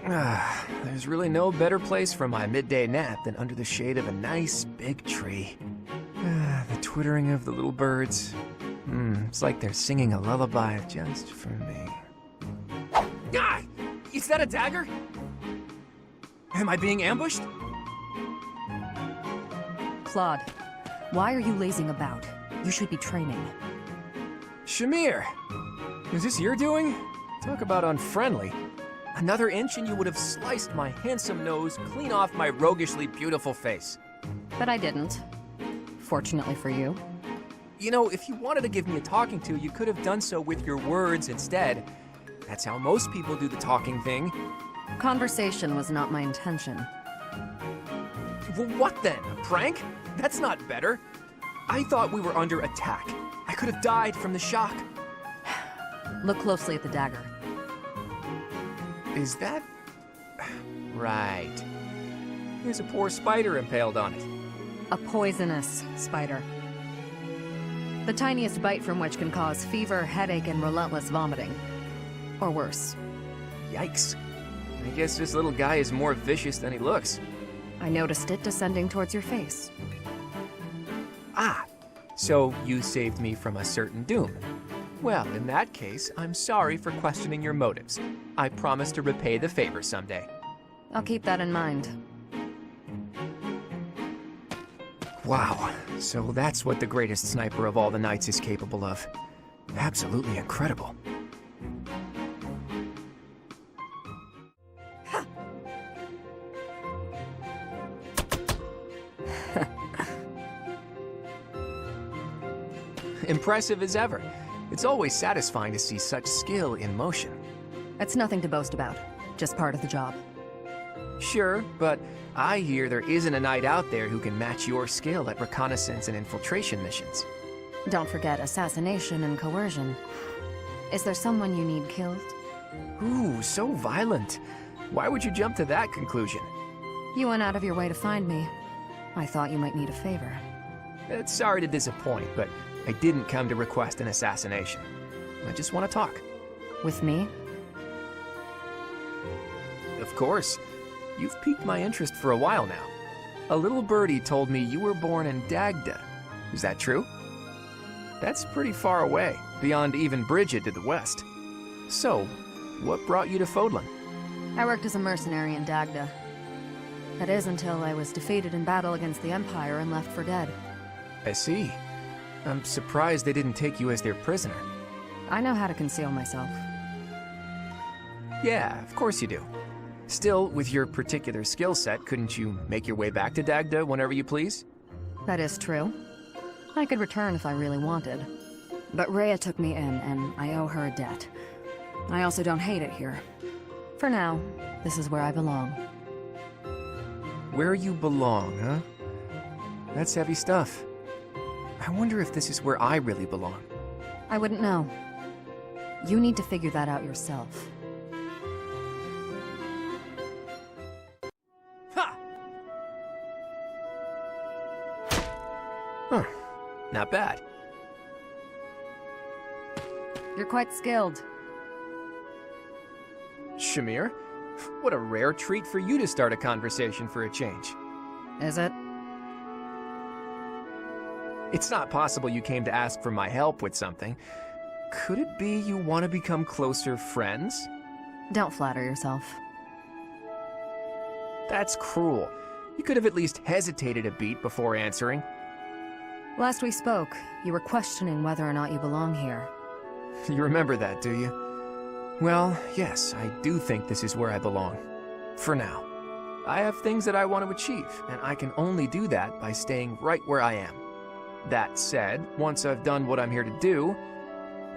There's really no better place for my midday nap than under the shade of a nice big tree. The twittering of the little birds. It's like they're singing a lullaby just for me. Ah! Is that a dagger? Am I being ambushed? Claude, why are you lazing about? You should be training. Shamir! Is this your doing? Talk about unfriendly. Another inch and you would have sliced my handsome nose clean off my roguishly beautiful face. But I didn't. Fortunately for you. You know, if you wanted to give me a talking to, you could have done so with your words instead. That's how most people do the talking thing. Conversation was not my intention. Well, what then? A prank? That's not better. I thought we were under attack. I could have died from the shock. Look closely at the dagger. Is that... right. There's a poor spider impaled on it. A poisonous spider. The tiniest bite from which can cause fever, headache, and relentless vomiting. Or worse. Yikes. I guess this little guy is more vicious than he looks. I noticed it descending towards your face. Ah, so you saved me from a certain doom. Well, in that case, I'm sorry for questioning your motives. I promise to repay the favor someday. I'll keep that in mind. Wow, so that's what the greatest sniper of all the knights is capable of. Absolutely incredible. Impressive as ever. It's always satisfying to see such skill in motion. It's nothing to boast about. Just part of the job. Sure, but I hear there isn't a knight out there who can match your skill at reconnaissance and infiltration missions. Don't forget assassination and coercion. Is there someone you need killed? Ooh, so violent. Why would you jump to that conclusion? You went out of your way to find me. I thought you might need a favor. Sorry to disappoint, but I didn't come to request an assassination. I just want to talk. With me? Of course. You've piqued my interest for a while now. A little birdie told me you were born in Dagda. Is that true? That's pretty far away, beyond even Bridget to the west. So, what brought you to Fodlan? I worked as a mercenary in Dagda. That is until I was defeated in battle against the Empire and left for dead. I see. I'm surprised they didn't take you as their prisoner. I know how to conceal myself. Yeah, of course you do. Still, with your particular skill set, couldn't you make your way back to Dagda whenever you please? That is true. I could return if I really wanted. But Rhea took me in, and I owe her a debt. I also don't hate it here. For now, this is where I belong. Where you belong, huh? That's heavy stuff. I wonder if this is where I really belong. I wouldn't know. You need to figure that out yourself. Ha! Huh. Not bad. You're quite skilled. Shamir, what a rare treat for you to start a conversation for a change. Is it? It's not possible you came to ask for my help with something. Could it be you want to become closer friends? Don't flatter yourself. That's cruel. You could have at least hesitated a beat before answering. Last we spoke, you were questioning whether or not you belong here. You remember that, do you? Well, yes, I do think this is where I belong. For now. I have things that I want to achieve, and I can only do that by staying right where I am. That said, once I've done what I'm here to do,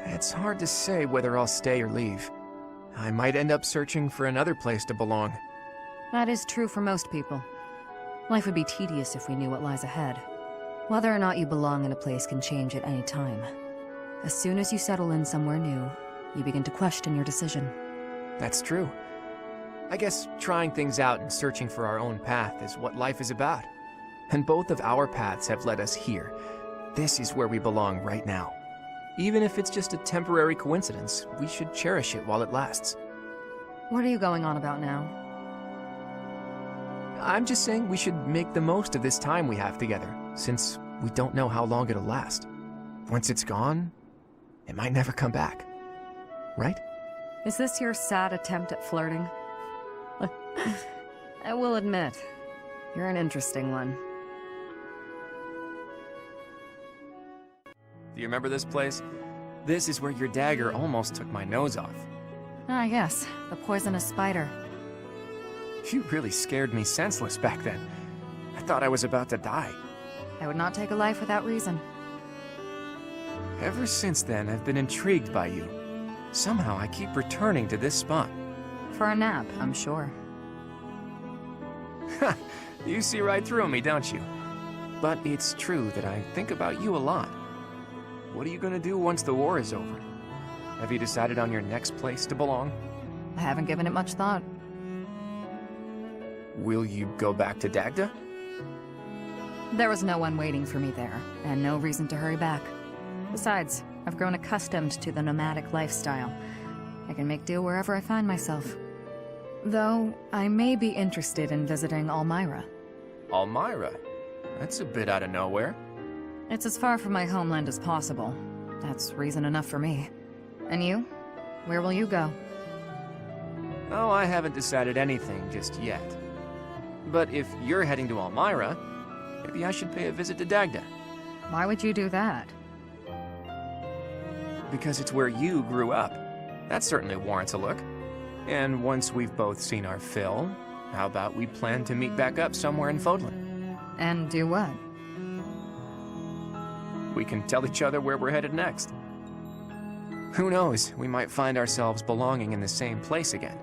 it's hard to say whether I'll stay or leave. I might end up searching for another place to belong. That is true for most people. Life would be tedious if we knew what lies ahead. Whether or not you belong in a place can change at any time. As soon as you settle in somewhere new, you begin to question your decision. That's true. I guess trying things out and searching for our own path is what life is about. And both of our paths have led us here. This is where we belong right now. Even if it's just a temporary coincidence, we should cherish it while it lasts. What are you going on about now? I'm just saying we should make the most of this time we have together, since we don't know how long it'll last. Once it's gone, it might never come back. Right? Is this your sad attempt at flirting? I will admit, you're an interesting one. Do you remember this place? This is where your dagger almost took my nose off. Ah, yes, the poisonous spider. You really scared me senseless back then. I thought I was about to die. I would not take a life without reason. Ever since then, I've been intrigued by you. Somehow, I keep returning to this spot. For a nap, I'm sure. Ha! You see right through me, don't you? But it's true that I think about you a lot. What are you gonna do once the war is over? Have you decided on your next place to belong? I haven't given it much thought. Will you go back to Dagda? There was no one waiting for me there, and no reason to hurry back. Besides, I've grown accustomed to the nomadic lifestyle. I can make do wherever I find myself. Though, I may be interested in visiting Almyra. Almyra? That's a bit out of nowhere. It's as far from my homeland as possible. That's reason enough for me. And you? Where will you go? Oh, I haven't decided anything just yet. But if you're heading to Almyra, maybe I should pay a visit to Dagda. Why would you do that? Because it's where you grew up. That certainly warrants a look. And once we've both seen our fill, how about we plan to meet back up somewhere in Fodlan? And do what? We can tell each other where we're headed next. Who knows, we might find ourselves belonging in the same place again.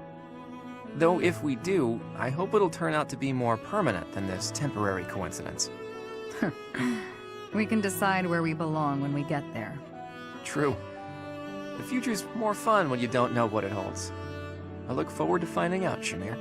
Though if we do, I hope it'll turn out to be more permanent than this temporary coincidence. We can decide where we belong when we get there. True. The future's more fun when you don't know what it holds. I look forward to finding out, Shamir.